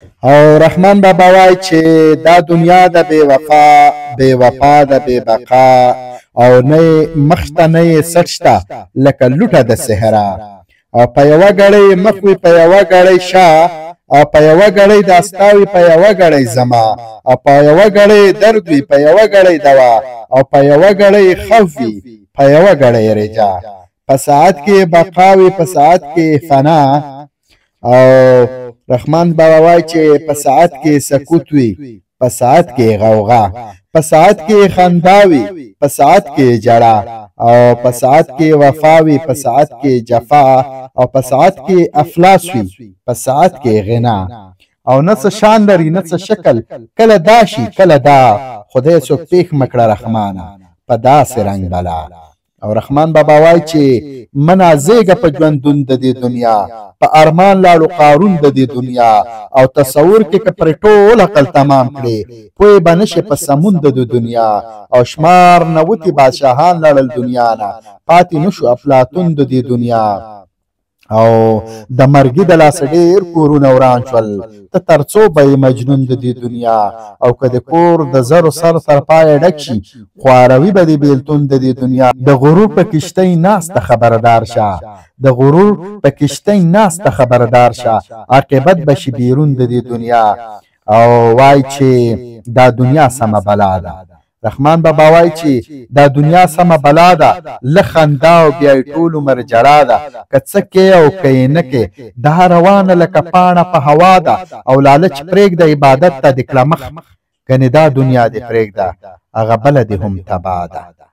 او رحمان بابا وای چې دا دنیا د بې وفا د بې بقا او نه مخته نه سټشته لکه لوټه د صحرا او په یوه ګړۍ مخ وي په یوه ګړۍ شا او په یوه ګړۍ داستا وي په یوه ګړۍ زما او په یوه ګړۍ درد وي په یوه ګړۍ دوا او په یوه ګړۍ خوف وي په یوه ګړۍ رجا په ساعت کې بقا وي په ساعت کې فنا او رحمان بابا وای چې په ساعت کې سکوت وي په ساعت کې غوغا په ساعت کې خندا وي په ساعت کې جړا او په ساعت کې وفا وي په ساعت کې جفا او په ساعت کې افلاس وي په ساعت کې غنا او نه څه شان لري نه څه شکل کله دا شي کله دا خدای څوک پیښ مکړه رحمانه په داسې رنګ بلا او رحمان بابا وای چې منازېږه په ژوندون د دې دنیا په ارمان لاړو قارون د دې دنیا او تصور کې که پر ټول عقل تمام کړي پوی به نشي په سمون د دنیا او شمار نوتي بادشاهان لاړل دنیا نه پاتې نشو افلاطون د دې دنیا او د مرګي د لاس ډېر کورونه وران شول ته تر څو به مجنون د دې دنیا او که د کور د زرو سر تر پایه ډک شي خواروي به د بیلتون د دې دنیا د غرور په کښتۍ ناسته خبردار شه د غرور په کښتۍ ناسته خبردار شه عاقبت به شي بیرون د دې دنیا او وای چې دا دنیا سمه بلا ده رحمان بابا وای چې دا دنیا سمه بلا ده له خندا او بیا ټول عمر جړا ده که څه کې او که نه کې دا روانه لکه پاڼه په هوا ده او لالچ پرېږده عبادت ته د کړه مخ ګنې دا دنیا دې پرېږده هغه بله دې هم تباه ده